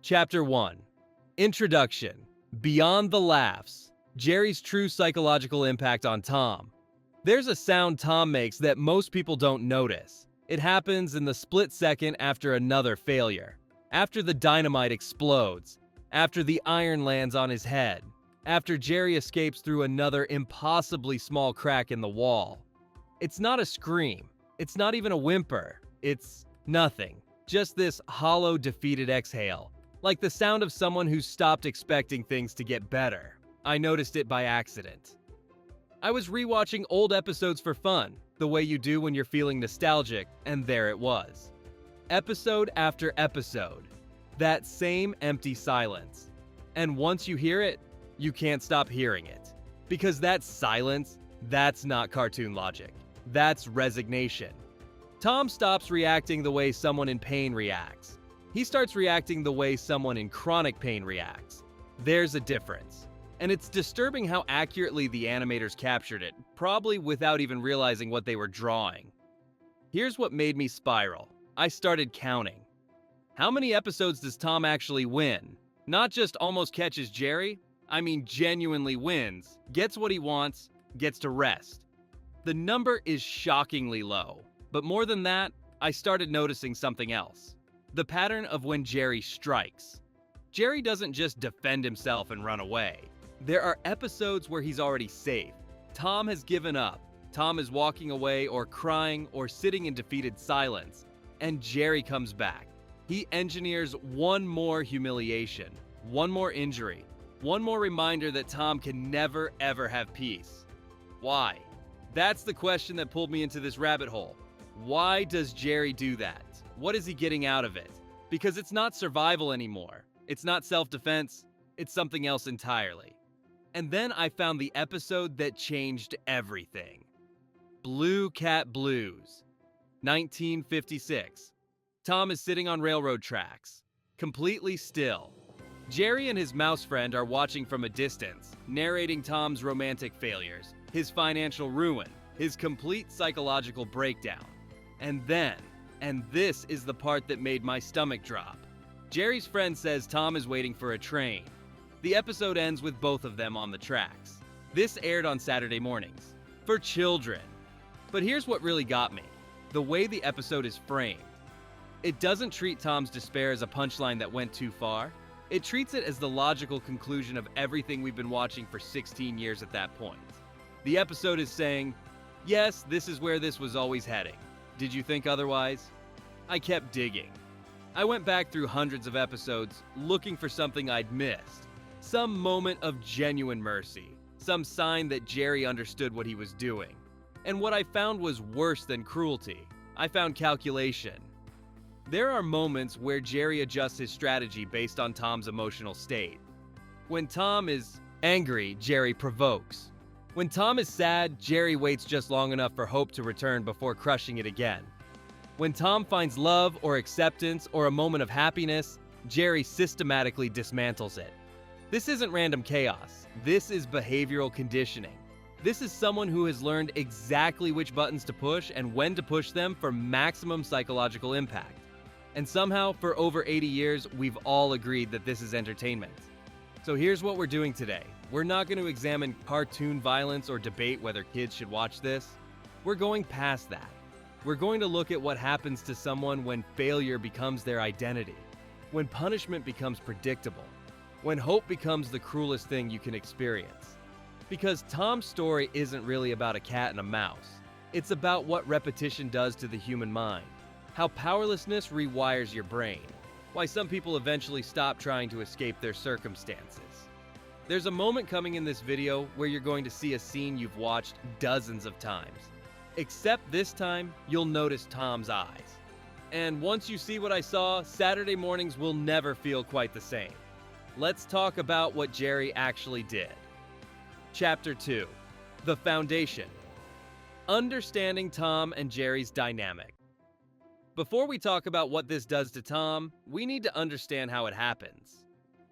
Chapter 1. Introduction. Beyond the laughs. Jerry's true psychological impact on Tom. There's a sound Tom makes that most people don't notice. It happens in the split second after another failure. After the dynamite explodes. After the iron lands on his head. After Jerry escapes through another impossibly small crack in the wall. It's not a scream. It's not even a whimper. It's nothing. Just this hollow, defeated exhale. Like the sound of someone who's stopped expecting things to get better. I noticed it by accident. I was rewatching old episodes for fun, the way you do when you're feeling nostalgic, and there it was. Episode after episode. That same empty silence. And once you hear it, you can't stop hearing it. Because that silence, that's not cartoon logic. That's resignation. Tom stops reacting the way someone in pain reacts. He starts reacting the way someone in chronic pain reacts. There's a difference. And it's disturbing how accurately the animators captured it, probably without even realizing what they were drawing. Here's what made me spiral. I started counting. How many episodes does Tom actually win? Not just almost catches Jerry, I mean genuinely wins, gets what he wants, gets to rest. The number is shockingly low. But more than that, I started noticing something else. The pattern of when Jerry strikes. Jerry doesn't just defend himself and run away. There are episodes where he's already safe. Tom has given up. Tom is walking away or crying or sitting in defeated silence. And Jerry comes back. He engineers one more humiliation, one more injury, one more reminder that Tom can never ever have peace. Why? That's the question that pulled me into this rabbit hole. Why does Jerry do that? What is he getting out of it? Because it's not survival anymore. It's not self-defense. It's something else entirely. And then I found the episode that changed everything. Blue Cat Blues. 1956. Tom is sitting on railroad tracks. Completely still. Jerry and his mouse friend are watching from a distance, narrating Tom's romantic failures, his financial ruin, his complete psychological breakdown. And this is the part that made my stomach drop. Jerry's friend says Tom is waiting for a train. The episode ends with both of them on the tracks. This aired on Saturday mornings. For children. But here's what really got me. The way the episode is framed. It doesn't treat Tom's despair as a punchline that went too far. It treats it as the logical conclusion of everything we've been watching for 16 years at that point. The episode is saying, yes, this is where this was always heading. Did you think otherwise? I kept digging. I went back through hundreds of episodes looking for something I'd missed. Some moment of genuine mercy. Some sign that Jerry understood what he was doing. And what I found was worse than cruelty. I found calculation. There are moments where Jerry adjusts his strategy based on Tom's emotional state. When Tom is angry, Jerry provokes. When Tom is sad, Jerry waits just long enough for hope to return before crushing it again. When Tom finds love or acceptance or a moment of happiness, Jerry systematically dismantles it. This isn't random chaos. This is behavioral conditioning. This is someone who has learned exactly which buttons to push and when to push them for maximum psychological impact. And somehow, for over 80 years, we've all agreed that this is entertainment. So here's what we're doing today. We're not going to examine cartoon violence or debate whether kids should watch this. We're going past that. We're going to look at what happens to someone when failure becomes their identity, when punishment becomes predictable, when hope becomes the cruelest thing you can experience. Because Tom's story isn't really about a cat and a mouse. It's about what repetition does to the human mind, how powerlessness rewires your brain, why some people eventually stop trying to escape their circumstances. There's a moment coming in this video where you're going to see a scene you've watched dozens of times. Except this time, you'll notice Tom's eyes. And once you see what I saw, Saturday mornings will never feel quite the same. Let's talk about what Jerry actually did. Chapter 2. The Foundation. Understanding Tom and Jerry's dynamic. Before we talk about what this does to Tom, we need to understand how it happens.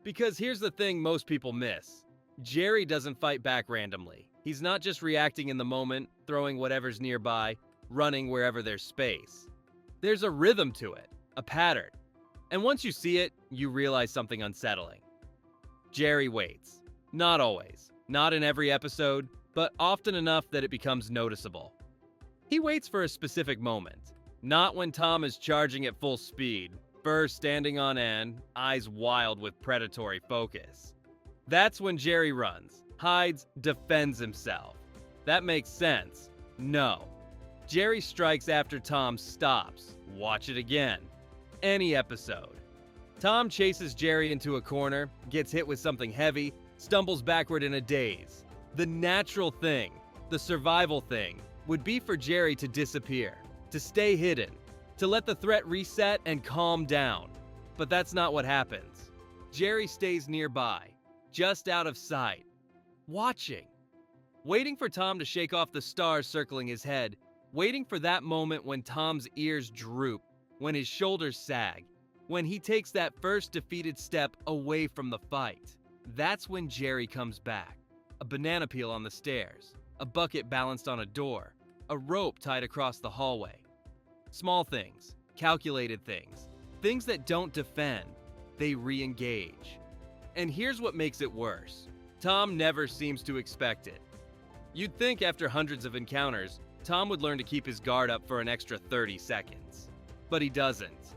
Because here's the thing most people miss. Jerry doesn't fight back randomly. He's not just reacting in the moment, throwing whatever's nearby, running wherever there's space. There's a rhythm to it, a pattern. And once you see it, you realize something unsettling. Jerry waits. Not always. Not in every episode, but often enough that it becomes noticeable. He waits for a specific moment. Not when Tom is charging at full speed, fur standing on end, eyes wild with predatory focus. That's when Jerry runs, hides, defends himself. That makes sense. No. Jerry strikes after Tom stops. Watch it again. Any episode. Tom chases Jerry into a corner, gets hit with something heavy, stumbles backward in a daze. The natural thing, the survival thing, would be for Jerry to disappear, to stay hidden, to let the threat reset and calm down. But that's not what happens. Jerry stays nearby, just out of sight, watching, waiting for Tom to shake off the stars circling his head, waiting for that moment when Tom's ears droop, when his shoulders sag, when he takes that first defeated step away from the fight. That's when Jerry comes back. A banana peel on the stairs, a bucket balanced on a door, a rope tied across the hallway. Small things, calculated things, things that don't defend, they re-engage. And here's what makes it worse. Tom never seems to expect it. You'd think after hundreds of encounters, Tom would learn to keep his guard up for an extra 30 seconds. But he doesn't.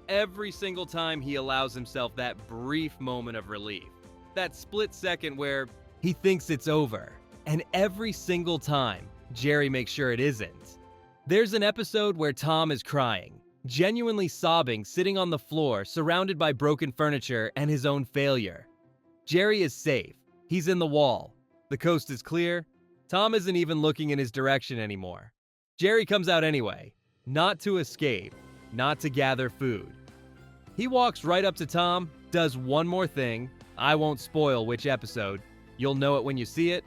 Every single time he allows himself that brief moment of relief, that split second where he thinks it's over. And every single time, Jerry makes sure it isn't. There's an episode where Tom is crying, genuinely sobbing, sitting on the floor, surrounded by broken furniture and his own failure. Jerry is safe. He's in the wall. The coast is clear. Tom isn't even looking in his direction anymore. Jerry comes out anyway, not to escape, not to gather food. He walks right up to Tom, does one more thing, I won't spoil which episode, you'll know it when you see it,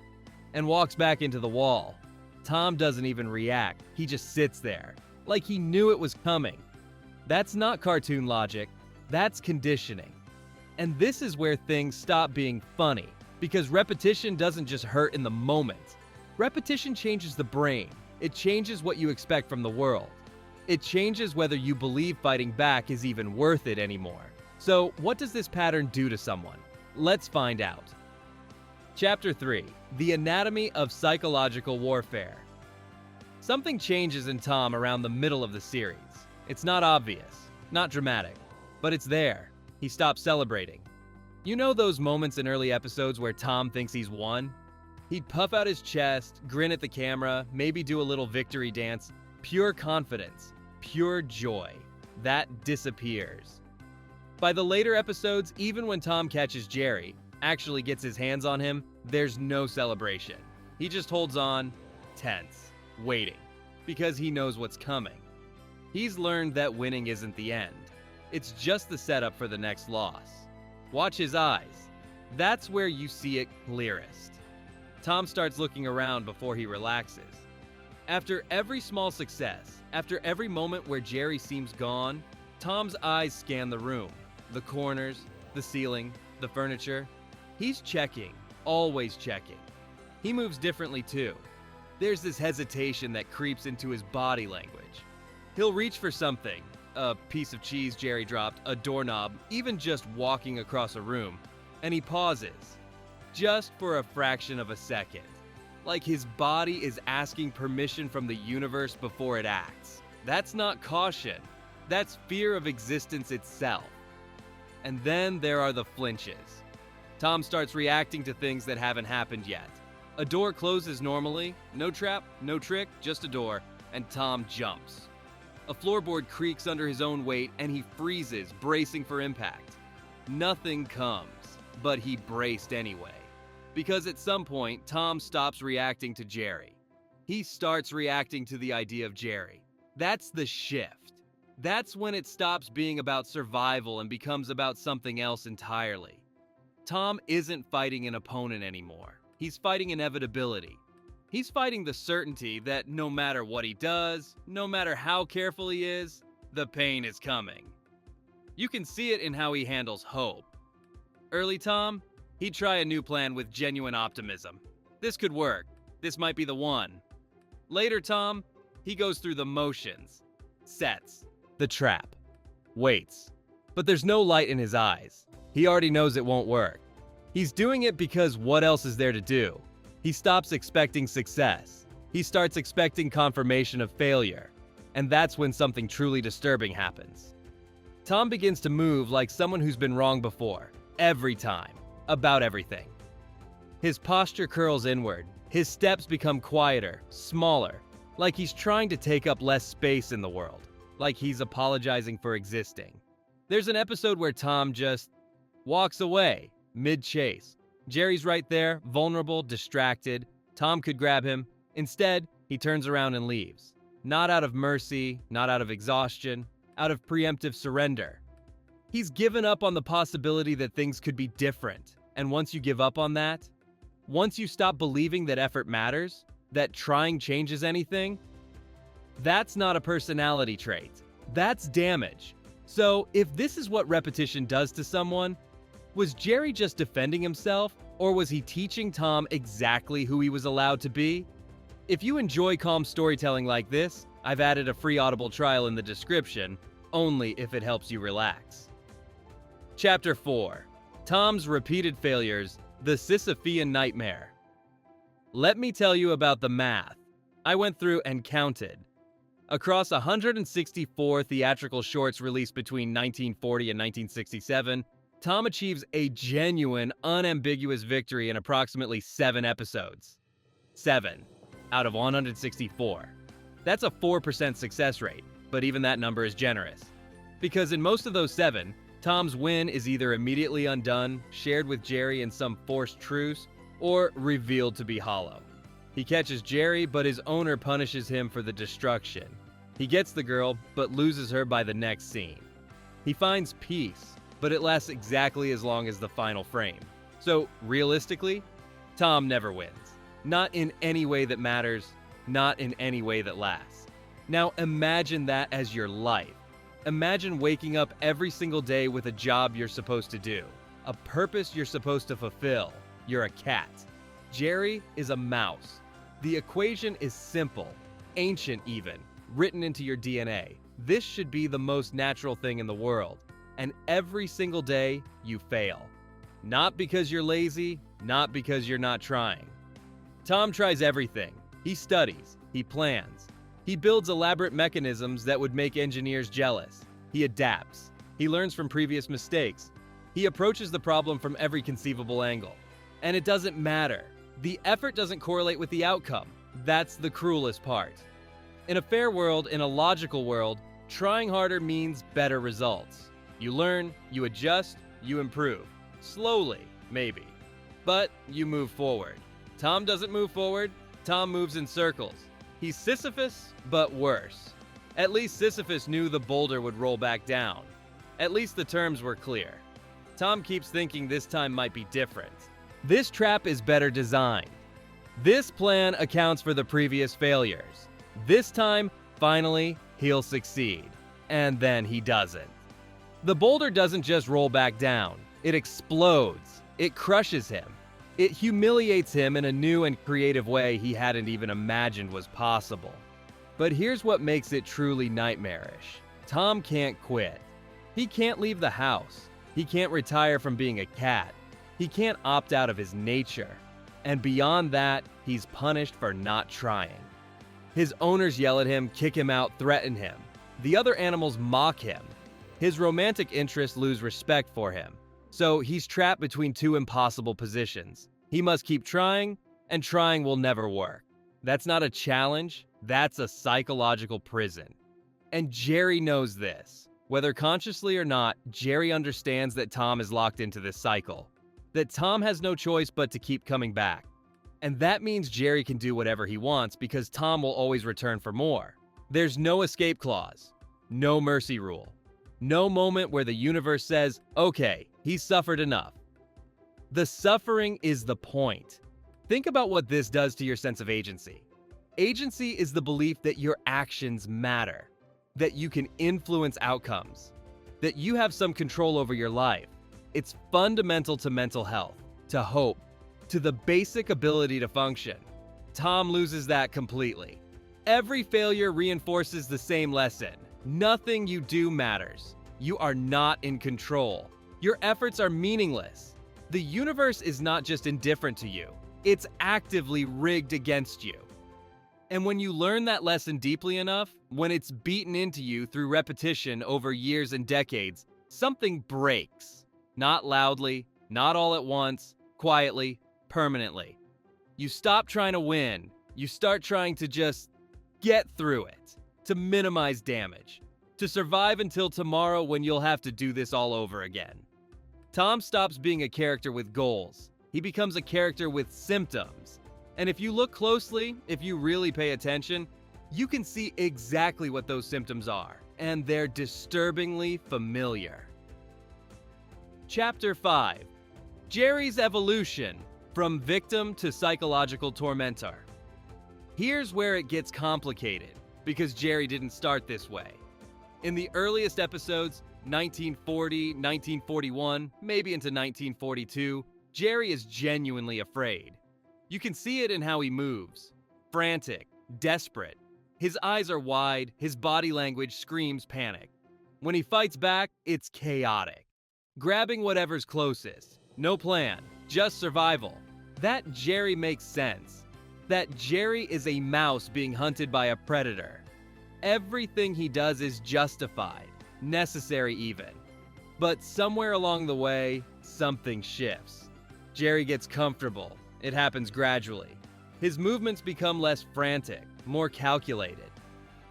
and walks back into the wall. Tom doesn't even react, he just sits there, like he knew it was coming. That's not cartoon logic, that's conditioning. And this is where things stop being funny, because repetition doesn't just hurt in the moment. Repetition changes the brain, it changes what you expect from the world. It changes whether you believe fighting back is even worth it anymore. So, what does this pattern do to someone? Let's find out. Chapter 3. The Anatomy of Psychological Warfare. Something changes in Tom around the middle of the series. It's not obvious, not dramatic, but it's there. He stops celebrating. You know those moments in early episodes where Tom thinks he's won? He'd puff out his chest, grin at the camera, maybe do a little victory dance. Pure confidence, pure joy. That disappears. By the later episodes, even when Tom catches Jerry, actually gets his hands on him, there's no celebration. He just holds on, tense, waiting, because he knows what's coming. He's learned that winning isn't the end. It's just the setup for the next loss. Watch his eyes. That's where you see it clearest. Tom starts looking around before he relaxes. After every small success, after every moment where Jerry seems gone, Tom's eyes scan the room, the corners, the ceiling, the furniture. He's checking, always checking. He moves differently too. There's this hesitation that creeps into his body language. He'll reach for something, a piece of cheese Jerry dropped, a doorknob, even just walking across a room, and he pauses, just for a fraction of a second. Like his body is asking permission from the universe before it acts. That's not caution. That's fear of existence itself. And then there are the flinches. Tom starts reacting to things that haven't happened yet. A door closes normally, no trap, no trick, just a door, and Tom jumps. A floorboard creaks under his own weight and he freezes, bracing for impact. Nothing comes, but he braced anyway. Because at some point, Tom stops reacting to Jerry. He starts reacting to the idea of Jerry. That's the shift. That's when it stops being about survival and becomes about something else entirely. Tom isn't fighting an opponent anymore. He's fighting inevitability. He's fighting the certainty that no matter what he does, no matter how careful he is, the pain is coming. You can see it in how he handles hope. Early Tom, he'd try a new plan with genuine optimism. This could work. This might be the one. Later Tom, he goes through the motions, sets, the trap, waits, But there's no light in his eyes. He already knows it won't work. He's doing it because what else is there to do? He stops expecting success. He starts expecting confirmation of failure. And that's when something truly disturbing happens. Tom begins to move like someone who's been wrong before, every time, about everything. His posture curls inward. His steps become quieter, smaller, like he's trying to take up less space in the world, like he's apologizing for existing. There's an episode where Tom just walks away, mid-chase. Jerry's right there, vulnerable, distracted. Tom could grab him. Instead, he turns around and leaves. Not out of mercy, not out of exhaustion, out of preemptive surrender. He's given up on the possibility that things could be different. And once you give up on that, once you stop believing that effort matters, that trying changes anything, that's not a personality trait. That's damage. So, if this is what repetition does to someone, was Jerry just defending himself, or was he teaching Tom exactly who he was allowed to be? If you enjoy calm storytelling like this, I've added a free Audible trial in the description, only if it helps you relax. Chapter 4. Tom's Repeated Failures, the Sisyphean Nightmare. Let me tell you about the math. I went through and counted. Across 164 theatrical shorts released between 1940 and 1967, Tom achieves a genuine, unambiguous victory in approximately 7 episodes. 7 out of 164. That's a 4% success rate, but even that number is generous. Because in most of those 7, Tom's win is either immediately undone, shared with Jerry in some forced truce, or revealed to be hollow. He catches Jerry, but his owner punishes him for the destruction. He gets the girl, but loses her by the next scene. He finds peace, but it lasts exactly as long as the final frame. So, realistically, Tom never wins. Not in any way that matters, not in any way that lasts. Now imagine that as your life. Imagine waking up every single day with a job you're supposed to do, a purpose you're supposed to fulfill. You're a cat. Jerry is a mouse. The equation is simple, ancient even, written into your DNA. This should be the most natural thing in the world. And every single day, you fail. Not because you're lazy, not because you're not trying. Tom tries everything. He studies, he plans. He builds elaborate mechanisms that would make engineers jealous. He adapts. He learns from previous mistakes. He approaches the problem from every conceivable angle. And it doesn't matter. The effort doesn't correlate with the outcome. That's the cruelest part. In a fair world, in a logical world, trying harder means better results. You learn, you adjust, you improve. Slowly, maybe. But you move forward. Tom doesn't move forward. Tom moves in circles. He's Sisyphus, but worse. At least Sisyphus knew the boulder would roll back down. At least the terms were clear. Tom keeps thinking this time might be different. This trap is better designed. This plan accounts for the previous failures. This time, finally, he'll succeed. And then he doesn't. The boulder doesn't just roll back down. It explodes. It crushes him. It humiliates him in a new and creative way he hadn't even imagined was possible. But here's what makes it truly nightmarish. Tom can't quit. He can't leave the house. He can't retire from being a cat. He can't opt out of his nature. And beyond that, he's punished for not trying. His owners yell at him, kick him out, threaten him. The other animals mock him. His romantic interests lose respect for him. So he's trapped between 2 impossible positions. He must keep trying, and trying will never work. That's not a challenge, that's a psychological prison. And Jerry knows this. Whether consciously or not, Jerry understands that Tom is locked into this cycle. That Tom has no choice but to keep coming back. And that means Jerry can do whatever he wants because Tom will always return for more. There's no escape clause, no mercy rule, no moment where the universe says, okay, he's suffered enough. The suffering is the point. Think about what this does to your sense of agency. Agency is the belief that your actions matter, that you can influence outcomes, that you have some control over your life. It's fundamental to mental health, to hope, to the basic ability to function. Tom loses that completely. Every failure reinforces the same lesson. Nothing you do matters. You are not in control. Your efforts are meaningless. The universe is not just indifferent to you, it's actively rigged against you. And when you learn that lesson deeply enough, when it's beaten into you through repetition over years and decades, something breaks. Not loudly, not all at once, quietly, permanently. You stop trying to win. You start trying to just get through it, to minimize damage, to survive until tomorrow when you'll have to do this all over again. Tom stops being a character with goals. He becomes a character with symptoms. And if you look closely, if you really pay attention, you can see exactly what those symptoms are, and they're disturbingly familiar. Chapter 5. Jerry's Evolution, from Victim to Psychological Tormentor. Here's where it gets complicated, because Jerry didn't start this way. In the earliest episodes, 1940, 1941, maybe into 1942, Jerry is genuinely afraid. You can see it in how he moves. Frantic, desperate. His eyes are wide, his body language screams panic. When he fights back, it's chaotic. Grabbing whatever's closest. No plan, just survival. That Jerry makes sense. That Jerry is a mouse being hunted by a predator. Everything he does is justified, necessary even. But somewhere along the way, something shifts. Jerry gets comfortable. It happens gradually. His movements become less frantic, more calculated.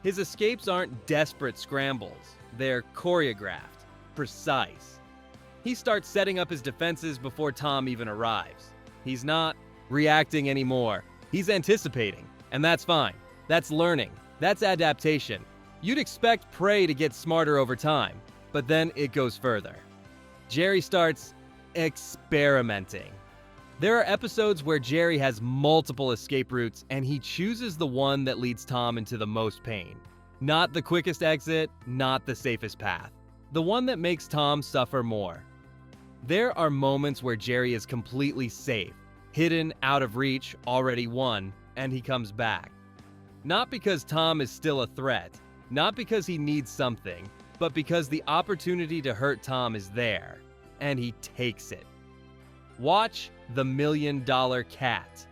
His escapes aren't desperate scrambles. They're choreographed, precise. He starts setting up his defenses before Tom even arrives. He's not reacting anymore. He's anticipating, and that's fine. That's learning. That's adaptation. You'd expect prey to get smarter over time, but then it goes further. Jerry starts experimenting. There are episodes where Jerry has multiple escape routes and he chooses the one that leads Tom into the most pain. Not the quickest exit, not the safest path. The one that makes Tom suffer more. There are moments where Jerry is completely safe, hidden, out of reach, already won, and he comes back. Not because Tom is still a threat, not because he needs something, but because the opportunity to hurt Tom is there, and he takes it. Watch The $1 Million Cat.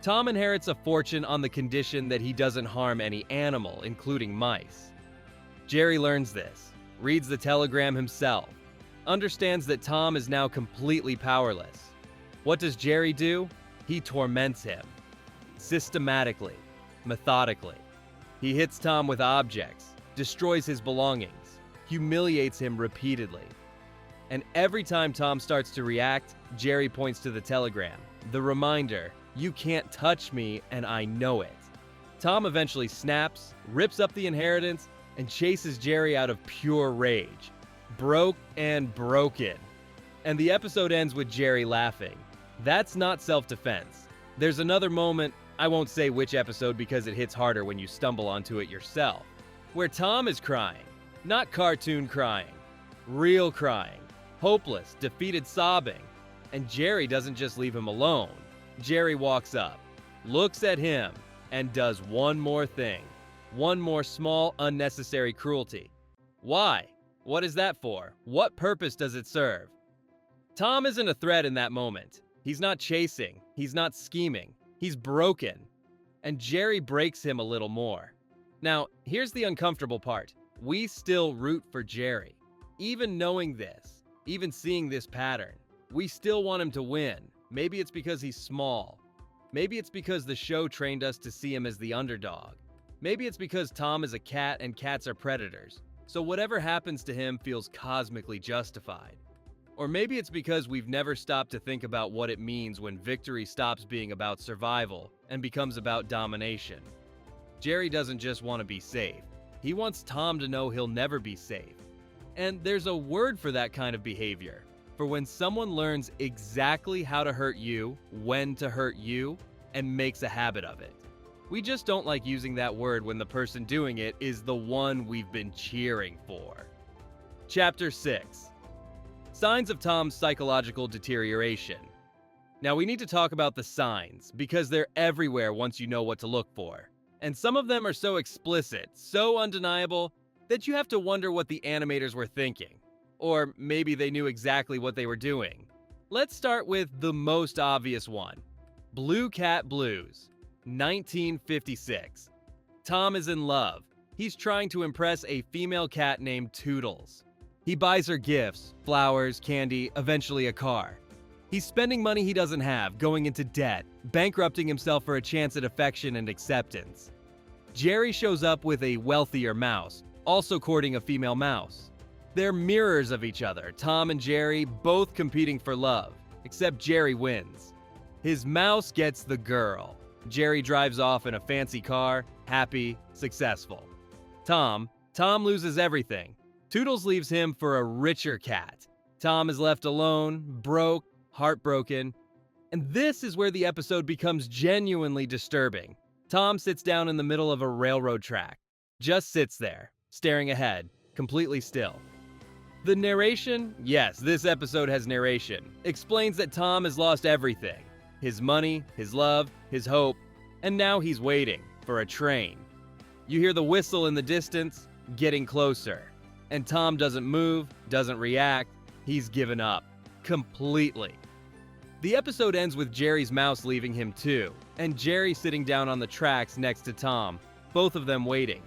Tom inherits a fortune on the condition that he doesn't harm any animal, including mice. Jerry learns this, reads the telegram himself, understands that Tom is now completely powerless. What does Jerry do? He torments him. Systematically, methodically. He hits Tom with objects, destroys his belongings, humiliates him repeatedly. And every time Tom starts to react, Jerry points to the telegram, the reminder, you can't touch me and I know it. Tom eventually snaps, rips up the inheritance, and chases Jerry out of pure rage. Broke and broken. And the episode ends with Jerry laughing. That's not self-defense. There's another moment, I won't say which episode because it hits harder when you stumble onto it yourself, where Tom is crying. Not cartoon crying. Real crying. Hopeless, defeated sobbing. And Jerry doesn't just leave him alone. Jerry walks up, looks at him, and does one more thing. One more small, unnecessary cruelty. Why? What is that for? What purpose does it serve? Tom isn't a threat in that moment. He's not chasing. He's not scheming. He's broken. And Jerry breaks him a little more. Now, here's the uncomfortable part. We still root for Jerry. Even knowing this, even seeing this pattern, we still want him to win. Maybe it's because he's small. Maybe it's because the show trained us to see him as the underdog. Maybe it's because Tom is a cat and cats are predators, so whatever happens to him feels cosmically justified. Or maybe it's because we've never stopped to think about what it means when victory stops being about survival and becomes about domination. Jerry doesn't just want to be safe. He wants Tom to know he'll never be safe. And there's a word for that kind of behavior. For when someone learns exactly how to hurt you, when to hurt you, and makes a habit of it. We just don't like using that word when the person doing it is the one we've been cheering for. Chapter 6. Signs of Tom's psychological deterioration. Now we need to talk about the signs, because they're everywhere once you know what to look for. And some of them are so explicit, so undeniable, that you have to wonder what the animators were thinking. Or maybe they knew exactly what they were doing. Let's start with the most obvious one. Blue Cat Blues, 1956. Tom is in love. He's trying to impress a female cat named Toodles. He buys her gifts, flowers, candy, eventually a car. He's spending money he doesn't have, going into debt, bankrupting himself for a chance at affection and acceptance. Jerry shows up with a wealthier mouse, also courting a female mouse. They're mirrors of each other, Tom and Jerry both competing for love, except Jerry wins. His mouse gets the girl. Jerry drives off in a fancy car, happy, successful. Tom loses everything. Toodles leaves him for a richer cat. Tom is left alone, broke, heartbroken. And this is where the episode becomes genuinely disturbing. Tom sits down in the middle of a railroad track. Just sits there, staring ahead, completely still. The narration, yes, this episode has narration, explains that Tom has lost everything. His money, his love, his hope, and now he's waiting for a train. You hear the whistle in the distance, getting closer. And Tom doesn't move, doesn't react, he's given up. Completely. The episode ends with Jerry's mouse leaving him too, and Jerry sitting down on the tracks next to Tom, both of them waiting.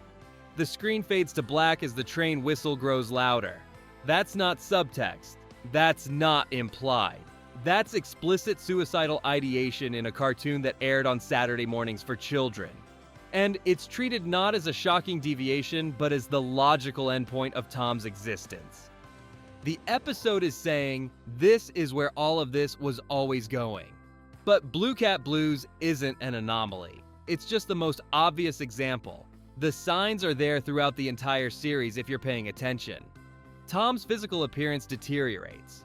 The screen fades to black as the train whistle grows louder. That's not subtext. That's not implied. That's explicit suicidal ideation in a cartoon that aired on Saturday mornings for children. And it's treated not as a shocking deviation, but as the logical endpoint of Tom's existence. The episode is saying, this is where all of this was always going. But Blue Cat Blues isn't an anomaly. It's just the most obvious example. The signs are there throughout the entire series if you're paying attention. Tom's physical appearance deteriorates.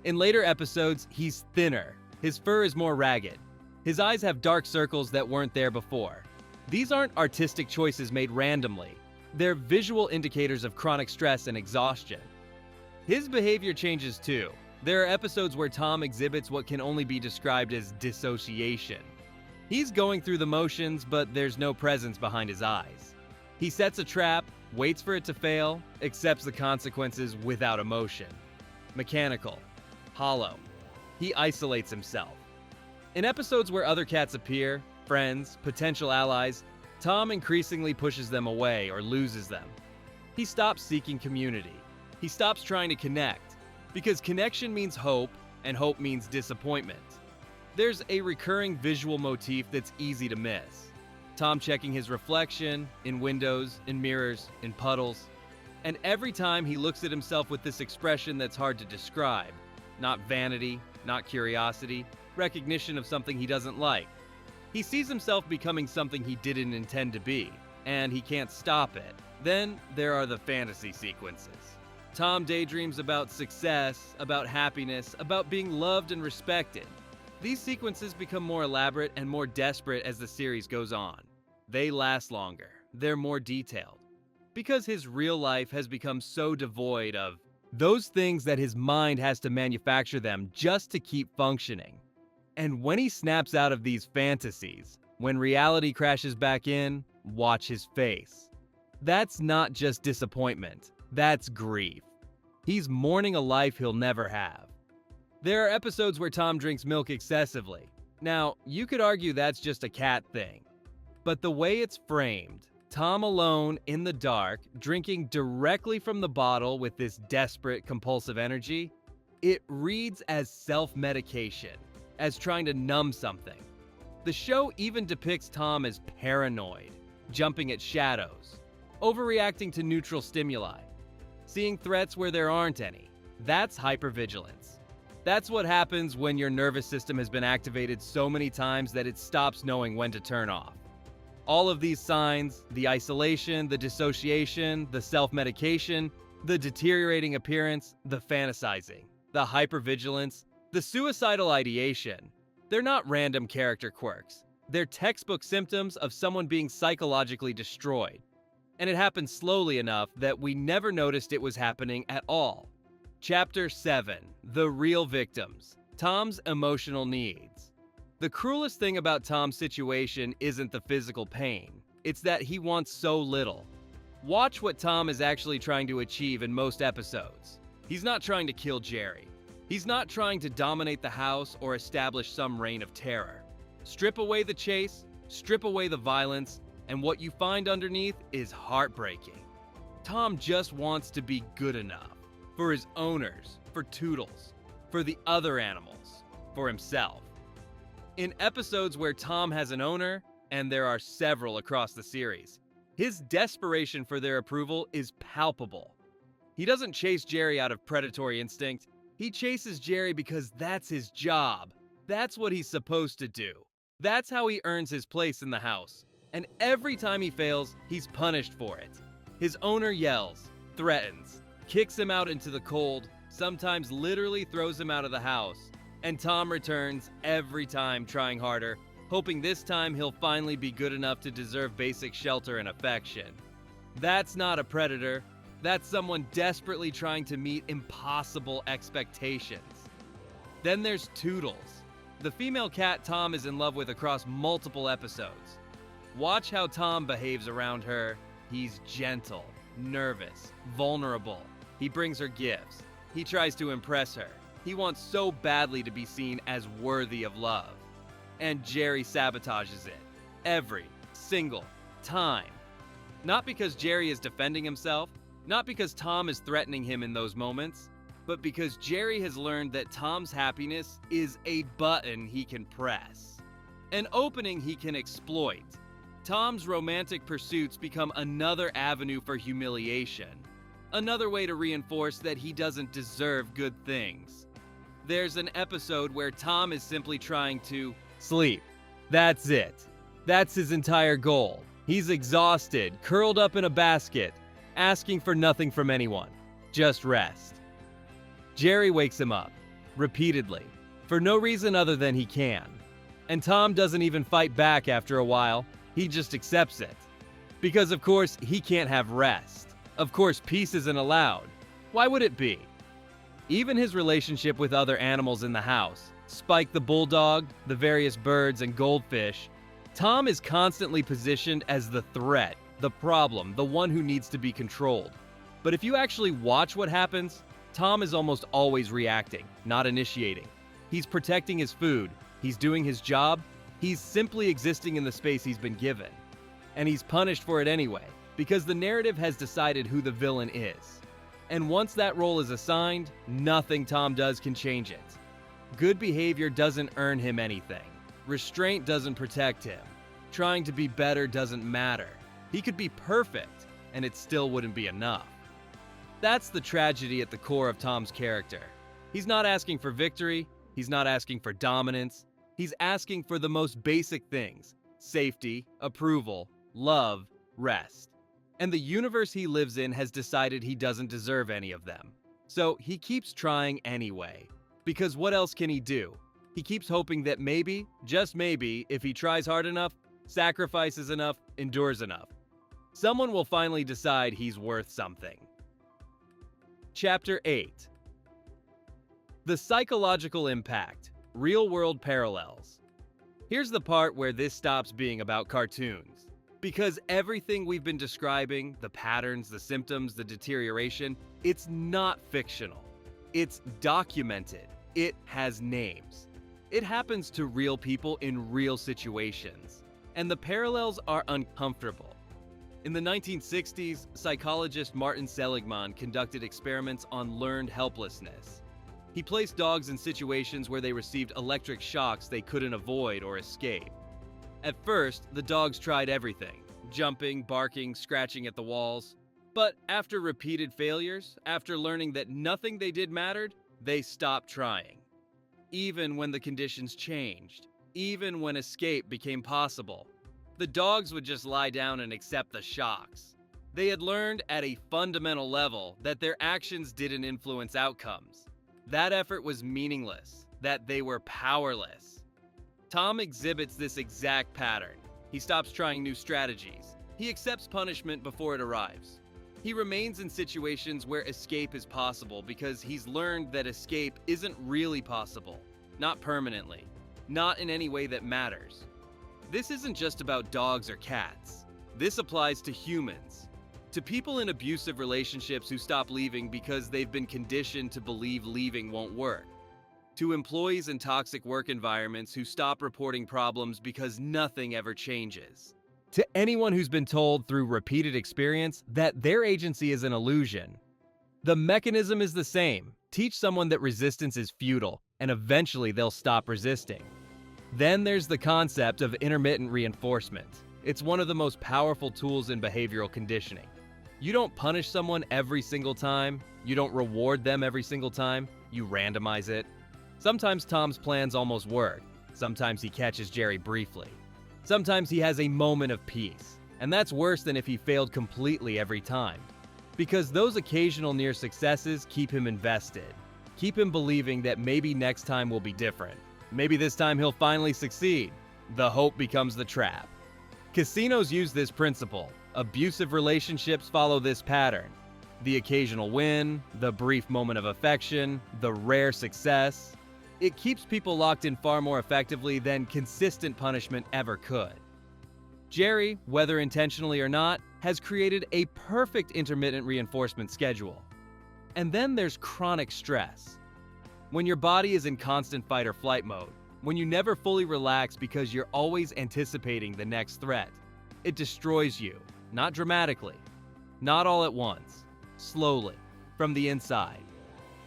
In later episodes, he's thinner. His fur is more ragged. His eyes have dark circles that weren't there before. These aren't artistic choices made randomly. They're visual indicators of chronic stress and exhaustion. His behavior changes too. There are episodes where Tom exhibits what can only be described as dissociation. He's going through the motions, but there's no presence behind his eyes. He sets a trap, waits for it to fail, accepts the consequences without emotion. Mechanical. Hollow. He isolates himself. In episodes where other cats appear, friends, potential allies, Tom increasingly pushes them away or loses them. He stops seeking community. He stops trying to connect, because connection means hope, and hope means disappointment. There's a recurring visual motif that's easy to miss. Tom checking his reflection, in windows, in mirrors, in puddles. And every time he looks at himself with this expression that's hard to describe. Not vanity, not curiosity, recognition of something he doesn't like. He sees himself becoming something he didn't intend to be, and he can't stop it. Then there are the fantasy sequences. Tom daydreams about success, about happiness, about being loved and respected. These sequences become more elaborate and more desperate as the series goes on. They last longer. They're more detailed. Because his real life has become so devoid of those things that his mind has to manufacture them just to keep functioning. And when he snaps out of these fantasies, when reality crashes back in, watch his face. That's not just disappointment. That's grief. He's mourning a life he'll never have. There are episodes where Tom drinks milk excessively. Now, you could argue that's just a cat thing. But the way it's framed, Tom alone in the dark, drinking directly from the bottle with this desperate, compulsive energy, it reads as self-medication, as trying to numb something. The show even depicts Tom as paranoid, jumping at shadows, overreacting to neutral stimuli, seeing threats where there aren't any. That's hypervigilance. That's what happens when your nervous system has been activated so many times that it stops knowing when to turn off. All of these signs, the isolation, the dissociation, the self-medication, the deteriorating appearance, the fantasizing, the hypervigilance, the suicidal ideation, they're not random character quirks. They're textbook symptoms of someone being psychologically destroyed. And it happens slowly enough that we never noticed it was happening at all. Chapter 7. The Real Victims. Tom's Emotional Needs. The cruelest thing about Tom's situation isn't the physical pain. It's that he wants so little. Watch what Tom is actually trying to achieve in most episodes. He's not trying to kill Jerry. He's not trying to dominate the house or establish some reign of terror. Strip away the chase, strip away the violence, and what you find underneath is heartbreaking. Tom just wants to be good enough. For his owners, for Toodles, for the other animals, for himself. In episodes where Tom has an owner, and there are several across the series, his desperation for their approval is palpable. He doesn't chase Jerry out of predatory instinct. He chases Jerry because that's his job. That's what he's supposed to do. That's how he earns his place in the house. And every time he fails, he's punished for it. His owner yells, threatens, kicks him out into the cold, sometimes literally throws him out of the house. And Tom returns every time, trying harder, hoping this time he'll finally be good enough to deserve basic shelter and affection. That's not a predator. That's someone desperately trying to meet impossible expectations. Then there's Toodles, the female cat Tom is in love with across multiple episodes. Watch how Tom behaves around her. He's gentle, nervous, vulnerable. He brings her gifts. He tries to impress her. He wants so badly to be seen as worthy of love. And Jerry sabotages it every single time. Not because Jerry is defending himself, not because Tom is threatening him in those moments, but because Jerry has learned that Tom's happiness is a button he can press, an opening he can exploit. Tom's romantic pursuits become another avenue for humiliation, another way to reinforce that he doesn't deserve good things. There's an episode where Tom is simply trying to sleep. That's it. That's his entire goal. He's exhausted, curled up in a basket, asking for nothing from anyone. Just rest. Jerry wakes him up, repeatedly, for no reason other than he can. And Tom doesn't even fight back after a while. He just accepts it. Because of course, he can't have rest. Of course, peace isn't allowed. Why would it be? Even his relationship with other animals in the house, Spike the bulldog, the various birds and goldfish, Tom is constantly positioned as the threat, the problem, the one who needs to be controlled. But if you actually watch what happens, Tom is almost always reacting, not initiating. He's protecting his food, he's doing his job, he's simply existing in the space he's been given. And he's punished for it anyway, because the narrative has decided who the villain is. And once that role is assigned, nothing Tom does can change it. Good behavior doesn't earn him anything. Restraint doesn't protect him. Trying to be better doesn't matter. He could be perfect, and it still wouldn't be enough. That's the tragedy at the core of Tom's character. He's not asking for victory, he's not asking for dominance, he's asking for the most basic things: safety, approval, love, rest. And the universe he lives in has decided he doesn't deserve any of them. So he keeps trying anyway. Because what else can he do? He keeps hoping that maybe, just maybe, if he tries hard enough, sacrifices enough, endures enough, someone will finally decide he's worth something. Chapter 8. The psychological impact, real-world parallels. Here's the part where this stops being about cartoons. Because everything we've been describing, the patterns, the symptoms, the deterioration, it's not fictional. It's documented. It has names. It happens to real people in real situations. And the parallels are uncomfortable. In the 1960s, psychologist Martin Seligman conducted experiments on learned helplessness. He placed dogs in situations where they received electric shocks they couldn't avoid or escape. At first, the dogs tried everything: jumping, barking, scratching at the walls. But after repeated failures, after learning that nothing they did mattered, they stopped trying. Even when the conditions changed, even when escape became possible, the dogs would just lie down and accept the shocks. They had learned at a fundamental level that their actions didn't influence outcomes. That effort was meaningless, that they were powerless. Tom exhibits this exact pattern. He stops trying new strategies. He accepts punishment before it arrives. He remains in situations where escape is possible because he's learned that escape isn't really possible, not permanently, not in any way that matters. This isn't just about dogs or cats. This applies to humans. To people in abusive relationships who stop leaving because they've been conditioned to believe leaving won't work. To employees in toxic work environments who stop reporting problems because nothing ever changes. To anyone who's been told through repeated experience that their agency is an illusion. The mechanism is the same. Teach someone that resistance is futile, and eventually they'll stop resisting. Then there's the concept of intermittent reinforcement. It's one of the most powerful tools in behavioral conditioning. You don't punish someone every single time. You don't reward them every single time. You randomize it. Sometimes Tom's plans almost work. Sometimes he catches Jerry briefly. Sometimes he has a moment of peace. And that's worse than if he failed completely every time. Because those occasional near successes keep him invested. Keep him believing that maybe next time will be different. Maybe this time he'll finally succeed. The hope becomes the trap. Casinos use this principle. Abusive relationships follow this pattern. The occasional win, the brief moment of affection, the rare success. It keeps people locked in far more effectively than consistent punishment ever could. Jerry, whether intentionally or not, has created a perfect intermittent reinforcement schedule. And then there's chronic stress. When your body is in constant fight or flight mode, when you never fully relax because you're always anticipating the next threat, it destroys you. Not dramatically, not all at once, slowly, from the inside.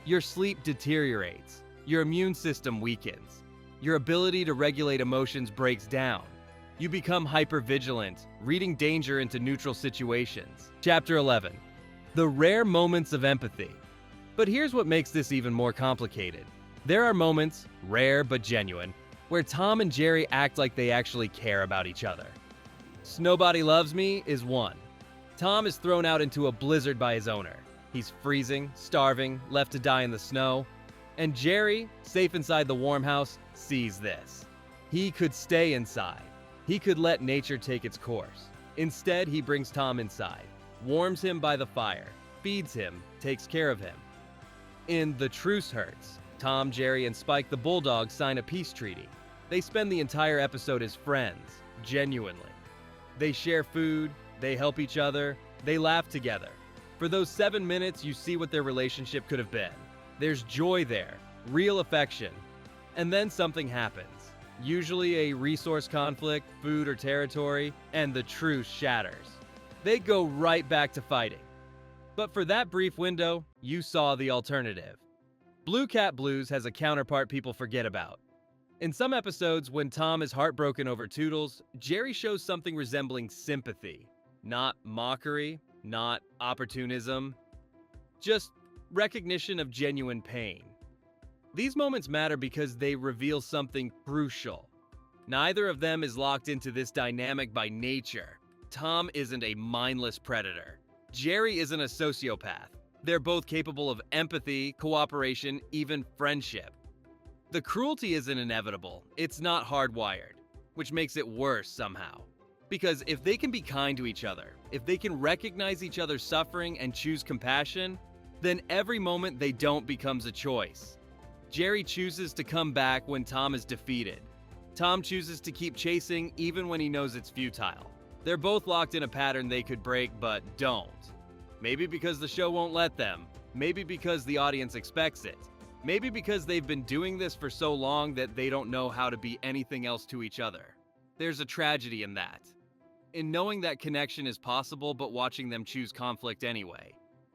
Your sleep deteriorates, your immune system weakens, your ability to regulate emotions breaks down. You become hypervigilant, reading danger into neutral situations. Chapter 11. The rare moments of empathy. But here's what makes this even more complicated. There are moments, rare but genuine, where Tom and Jerry act like they actually care about each other. Snowbody Loves Me is one. Tom is thrown out into a blizzard by his owner. He's freezing, starving, left to die in the snow. And Jerry, safe inside the warm house, sees this. He could stay inside. He could let nature take its course. Instead, he brings Tom inside, warms him by the fire, feeds him, takes care of him. In The Truce Hurts, Tom, Jerry, and Spike the Bulldog sign a peace treaty. They spend the entire episode as friends, genuinely. They share food, they help each other, they laugh together. For those 7 minutes, you see what their relationship could have been. There's joy there, real affection. And then something happens. Usually a resource conflict, food or territory, and the truce shatters. They go right back to fighting. But for that brief window, you saw the alternative. Blue Cat Blues has a counterpart people forget about. In some episodes, when Tom is heartbroken over Toodles, Jerry shows something resembling sympathy. Not mockery, not opportunism, just recognition of genuine pain. These moments matter because they reveal something crucial. Neither of them is locked into this dynamic by nature. Tom isn't a mindless predator. Jerry isn't a sociopath. They're both capable of empathy, cooperation, even friendship. The cruelty isn't inevitable, it's not hardwired, which makes it worse somehow. Because if they can be kind to each other, if they can recognize each other's suffering and choose compassion, then every moment they don't becomes a choice. Jerry chooses to come back when Tom is defeated. Tom chooses to keep chasing even when he knows it's futile. They're both locked in a pattern they could break but don't. Maybe because the show won't let them. Maybe because the audience expects it. Maybe because they've been doing this for so long that they don't know how to be anything else to each other. There's a tragedy in that. In knowing that connection is possible but watching them choose conflict anyway.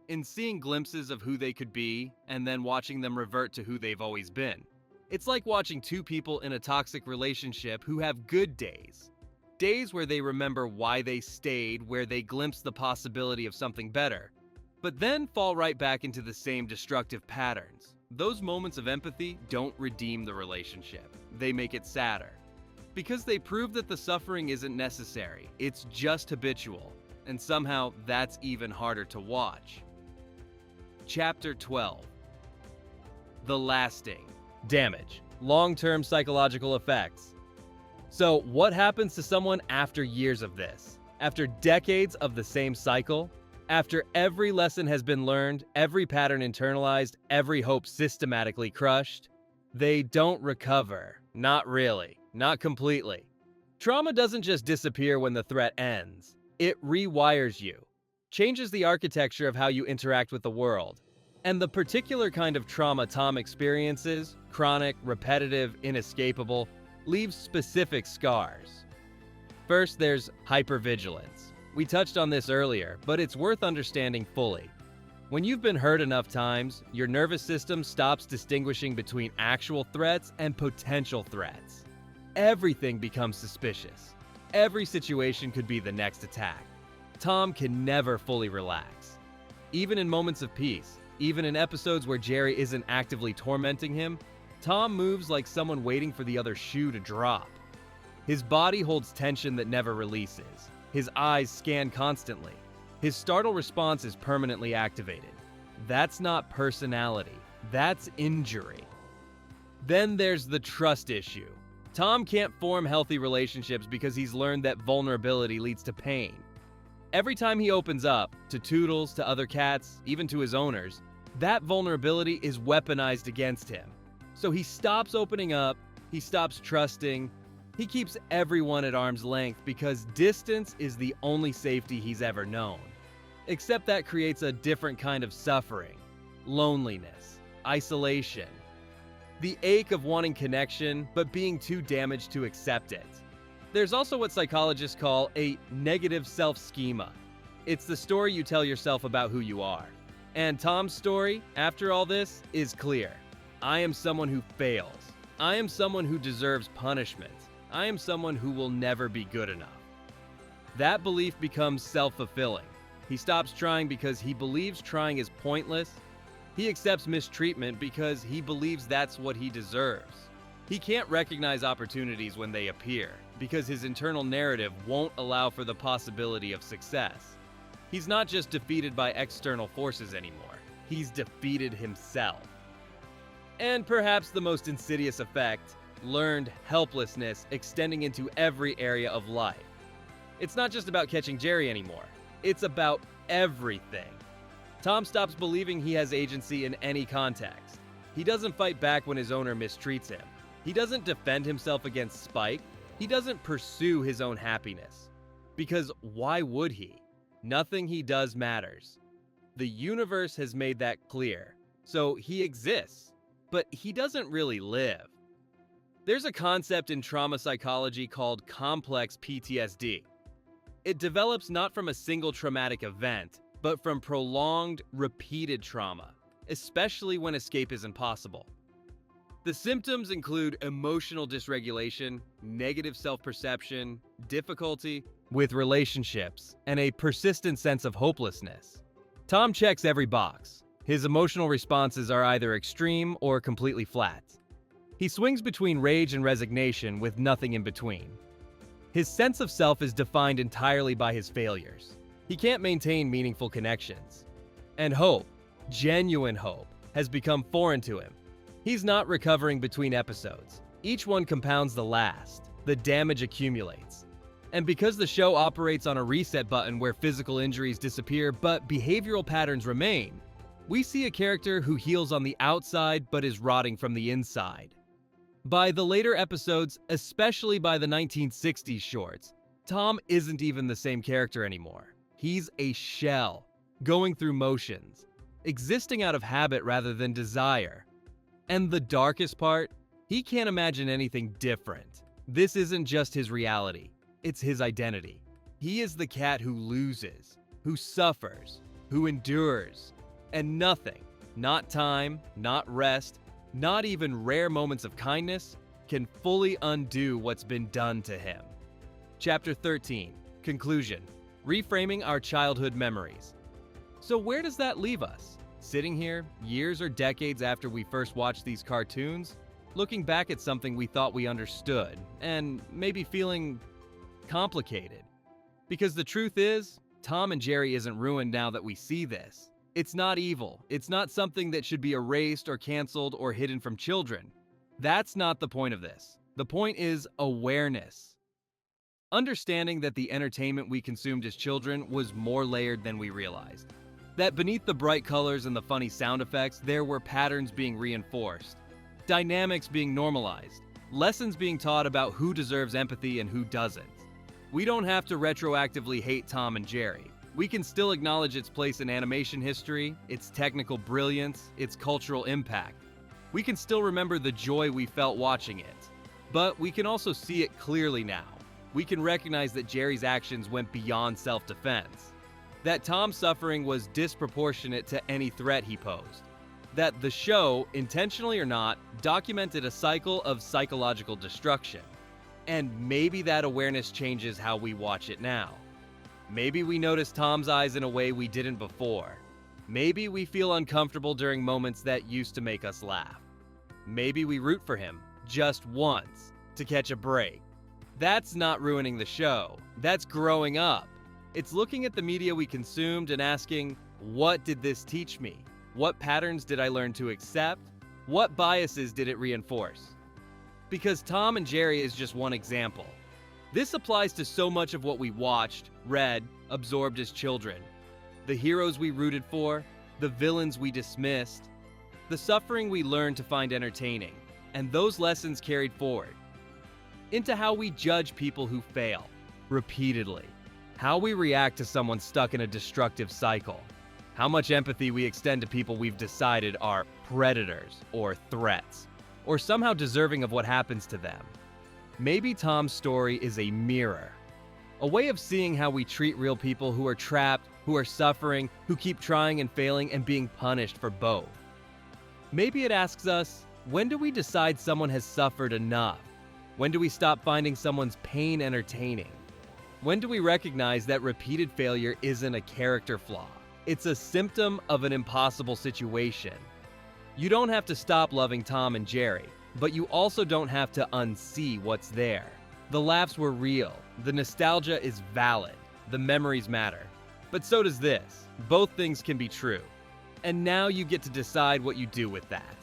In seeing glimpses of who they could be and then watching them revert to who they've always been. It's like watching two people in a toxic relationship who have good days. Days where they remember why they stayed, where they glimpse the possibility of something better, but then fall right back into the same destructive patterns. Those moments of empathy don't redeem the relationship. They make it sadder. Because they prove that the suffering isn't necessary, it's just habitual, and somehow that's even harder to watch. Chapter 12. The lasting damage, long-term psychological effects. So what happens to someone after years of this? After decades of the same cycle? After every lesson has been learned, every pattern internalized, every hope systematically crushed? They don't recover. Not really. Not completely. Trauma doesn't just disappear when the threat ends. It rewires you. changes the architecture of how you interact with the world. And the particular kind of trauma Tom experiences, chronic, repetitive, inescapable, leaves specific scars. First, there's hypervigilance. We touched on this earlier, but it's worth understanding fully. When you've been hurt enough times, your nervous system stops distinguishing between actual threats and potential threats. Everything becomes suspicious. Every situation could be the next attack. Tom can never fully relax. Even in moments of peace, even in episodes where Jerry isn't actively tormenting him, Tom moves like someone waiting for the other shoe to drop. His body holds tension that never releases. His eyes scan constantly. His startle response is permanently activated. That's not personality. That's injury. Then there's the trust issue. Tom can't form healthy relationships because he's learned that vulnerability leads to pain. Every time he opens up, to Toodles, to other cats, even to his owners, that vulnerability is weaponized against him. So he stops opening up, he stops trusting, he keeps everyone at arm's length because distance is the only safety he's ever known. Except that creates a different kind of suffering, loneliness, isolation, the ache of wanting connection but being too damaged to accept it. There's also what psychologists call a negative self-schema. It's the story you tell yourself about who you are. And Tom's story, after all this, is clear. I am someone who fails. I am someone who deserves punishment. I am someone who will never be good enough. That belief becomes self-fulfilling. He stops trying because he believes trying is pointless. He accepts mistreatment because he believes that's what he deserves. He can't recognize opportunities when they appear because his internal narrative won't allow for the possibility of success. He's not just defeated by external forces anymore. He's defeated himself. And perhaps the most insidious effect, learned helplessness extending into every area of life. It's not just about catching Jerry anymore. It's about everything. Tom stops believing he has agency in any context. He doesn't fight back when his owner mistreats him. He doesn't defend himself against Spike. He doesn't pursue his own happiness. Because why would he? Nothing he does matters. The universe has made that clear. So he exists, but he doesn't really live. There's a concept in trauma psychology called complex PTSD. It develops not from a single traumatic event, but from prolonged, repeated trauma, especially when escape is impossible. The symptoms include emotional dysregulation, negative self-perception, difficulty with relationships, and a persistent sense of hopelessness. Tom checks every box. His emotional responses are either extreme or completely flat. He swings between rage and resignation with nothing in between. His sense of self is defined entirely by his failures. He can't maintain meaningful connections. And hope, genuine hope, has become foreign to him. He's not recovering between episodes. Each one compounds the last. The damage accumulates. And because the show operates on a reset button where physical injuries disappear but behavioral patterns remain, we see a character who heals on the outside but is rotting from the inside. By the later episodes, especially by the 1960s shorts, Tom isn't even the same character anymore. He's a shell, going through motions, existing out of habit rather than desire. And the darkest part, he can't imagine anything different. This isn't just his reality, it's his identity. He is the cat who loses, who suffers, who endures, and nothing, not time, not rest, not even rare moments of kindness, can fully undo what's been done to him. Chapter 13, Conclusion, Reframing Our Childhood Memories. So where does that leave us? Sitting here, years or decades after we first watched these cartoons, looking back at something we thought we understood, and maybe feeling complicated. Because the truth is, Tom and Jerry isn't ruined now that we see this. It's not evil. It's not something that should be erased or canceled or hidden from children. That's not the point of this. The point is awareness. Understanding that the entertainment we consumed as children was more layered than we realized. That beneath the bright colors and the funny sound effects, there were patterns being reinforced, dynamics being normalized, lessons being taught about who deserves empathy and who doesn't. We don't have to retroactively hate Tom and Jerry. We can still acknowledge its place in animation history, its technical brilliance, its cultural impact. We can still remember the joy we felt watching it. But we can also see it clearly now. We can recognize that Jerry's actions went beyond self-defense. That Tom's suffering was disproportionate to any threat he posed. That the show, intentionally or not, documented a cycle of psychological destruction. And maybe that awareness changes how we watch it now. Maybe we notice Tom's eyes in a way we didn't before. Maybe we feel uncomfortable during moments that used to make us laugh. Maybe we root for him, just once, to catch a break. That's not ruining the show. That's growing up. It's looking at the media we consumed and asking, what did this teach me? What patterns did I learn to accept? What biases did it reinforce? Because Tom and Jerry is just one example. This applies to so much of what we watched, read, absorbed as children. The heroes we rooted for, the villains we dismissed, the suffering we learned to find entertaining, and those lessons carried forward into how we judge people who fail, repeatedly, how we react to someone stuck in a destructive cycle, how much empathy we extend to people we've decided are predators or threats, or somehow deserving of what happens to them. Maybe Tom's story is a mirror, a way of seeing how we treat real people who are trapped, who are suffering, who keep trying and failing and being punished for both. Maybe it asks us, when do we decide someone has suffered enough? When do we stop finding someone's pain entertaining? When do we recognize that repeated failure isn't a character flaw? It's a symptom of an impossible situation. You don't have to stop loving Tom and Jerry, but you also don't have to unsee what's there. The laughs were real, the nostalgia is valid, the memories matter. But so does this. Both things can be true. And now you get to decide what you do with that.